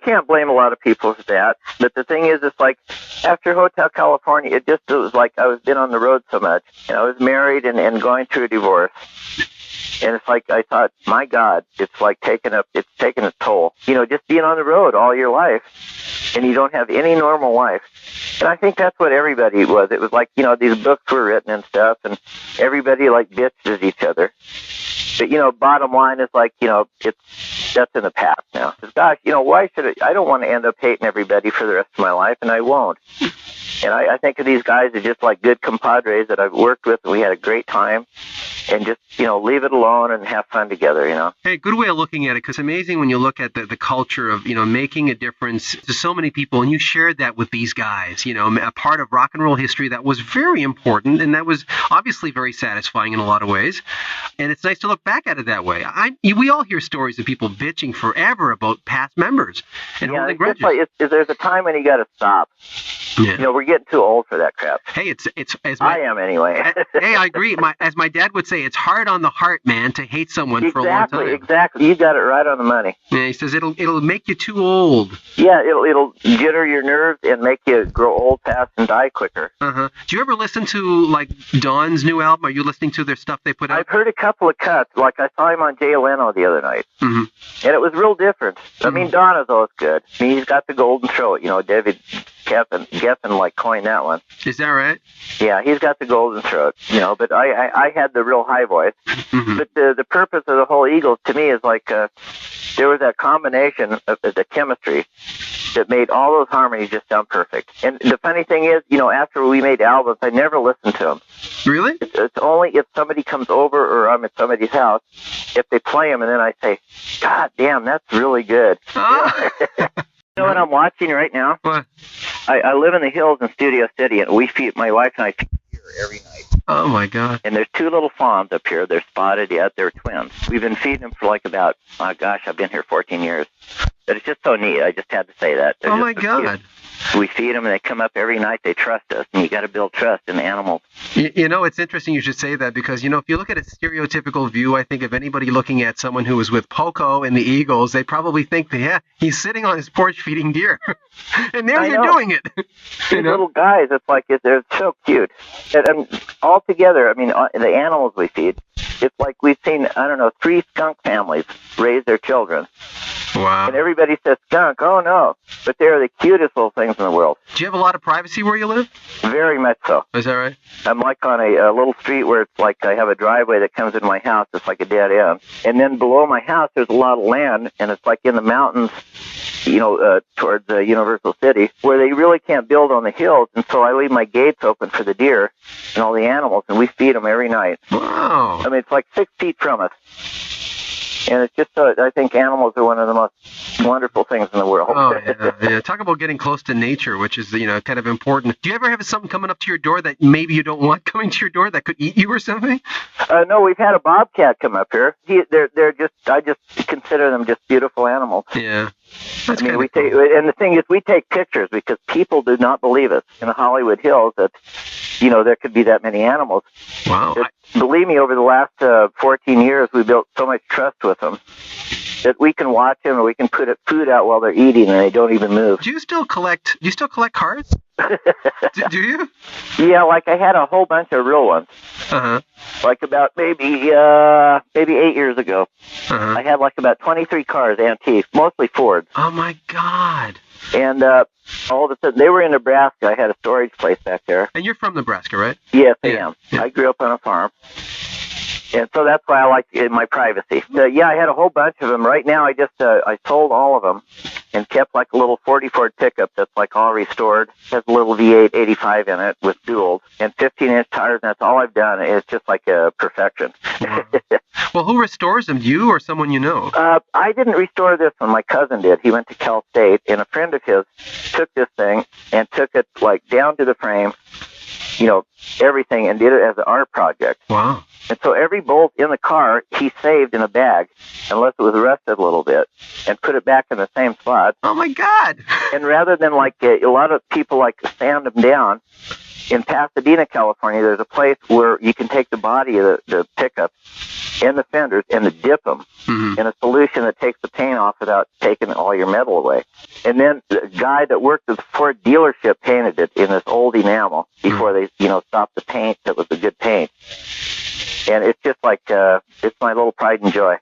can't blame a lot of people for that. But the thing is, it's like after Hotel California, it was like I was been on the road so much. I was married and going through a divorce. And it's like I thought, my God, it's like taking a toll. Just being on the road all your life, and you don't have any normal life. And I think that's what everybody was. It was like, these books were written and stuff, and everybody like bitched at each other. But, bottom line is like, that's in the past now. Because, gosh, why should I don't want to end up hating everybody for the rest of my life, and I won't. And I think of these guys as just like good compadres that I've worked with, and we had a great time. And just, leave it alone and have fun together, Hey, good way of looking at it, because it's amazing when you look at the culture of, making a difference to so many people, and you shared that with these guys, a part of rock and roll history that was very important, and that was obviously very satisfying in a lot of ways. And it's nice to look back at it that way. We all hear stories of people bitching forever about past members and holding grudges. There's a time when you got to stop. Yeah. We're getting too old for that crap. Hey, I am anyway. Hey, I agree. As my dad would say, it's hard on the heart, man, to hate someone for a long time. Exactly. You got it right on the money. Yeah, he says it'll make you too old. Yeah, it'll jitter your nerves and make you grow old fast and die quicker. Uh-huh. Do you ever listen to like Dawn's new album? Are you listening to their stuff they put out? I've heard a couple of cuts. Like I saw him on Jay Leno the other night, and it was real different. I mean, Don is always good. I mean, he's got the golden throat. David Geffen like coined that one. Is that right? Yeah, he's got the golden throat. But I had the real high voice. But the purpose of the whole Eagles to me is like there was that combination of the chemistry that made all those harmonies just sound perfect. And the funny thing is, after we made albums, I never listened to them. Really? It's only if somebody comes over or I'm at somebody's house, if they play them, and then I say, God damn, that's really good. Ah. You know what I'm watching right now? What? I live in the hills in Studio City, and my wife and I feed deer every night. Oh, my God. And there's two little fawns up here. They're spotted yet. They're twins. We've been feeding them for like about, I've been here 14 years. But it's just so neat. I just had to say that. Oh, my God. We feed them, and they come up every night. They trust us, and you got to build trust in animals. It's interesting you should say that because, if you look at a stereotypical view, I think of anybody looking at someone who was with Poco and the Eagles, they probably think, he's sitting on his porch feeding deer. And there you're doing it. These little guys, it's like they're so cute. And all together, the animals we feed, it's like we've seen, 3 skunk families raise their children. Wow. And everybody says skunk. Oh, no. But they're the cutest little things in the world. Do you have a lot of privacy where you live? Very much so. Is that right? I'm like on a little street where it's like I have a driveway that comes into my house. It's like a dead end. And then below my house, there's a lot of land, and it's like in the mountains, towards Universal City, where they really can't build on the hills. And so I leave my gates open for the deer and all the animals, and we feed them every night. Wow. It's like 6 feet from us. And it's just, I think animals are one of the most wonderful things in the world. Oh, yeah. Talk about getting close to nature, which is, kind of important. Do you ever have something coming up to your door that maybe you don't want coming to your door that could eat you or something? No, we've had a bobcat come up here. I just consider them just beautiful animals. Yeah. That's and the thing is, we take pictures because people do not believe us in the Hollywood Hills that, there could be that many animals. Wow. Believe me, over the last 14 years, we built so much trust with them that we can watch them or we can put food out while they're eating and they don't even move. Do you still collect cards? do you? Yeah, like I had a whole bunch of real ones. Uh-huh. Like about maybe 8 years ago. Uh-huh. I had like about 23 cars, antiques, mostly Fords. Oh, my God. And all of a sudden, they were in Nebraska. I had a storage place back there. And you're from Nebraska, right? Yes, I am. Yeah. I grew up on a farm. And so that's why I like my privacy. I had a whole bunch of them. Right now, I sold all of them and kept like a little 40 Ford pickup that's like all restored. Has a little V8 85 in it with duals and 15-inch tires, and that's all I've done. It's just like a perfection. Wow. Well, who restores them? You or someone you know? I didn't restore this one. My cousin did. He went to Cal State, and a friend of his took this thing and took it like down to the frame, everything, and did it as an art project. Wow. And so every bolt in the car, he saved in a bag, unless it was rusted a little bit, and put it back in the same spot. Oh, my God. And rather than like a lot of people like to sand them down, in Pasadena, California, there's a place where you can take the body of the pickup and the fenders and dip them in a solution that takes the paint off without taking all your metal away. And then the guy that worked at the Ford dealership painted it in this old enamel before they, stopped the paint that was a good paint. And it's just like, it's my little pride and joy.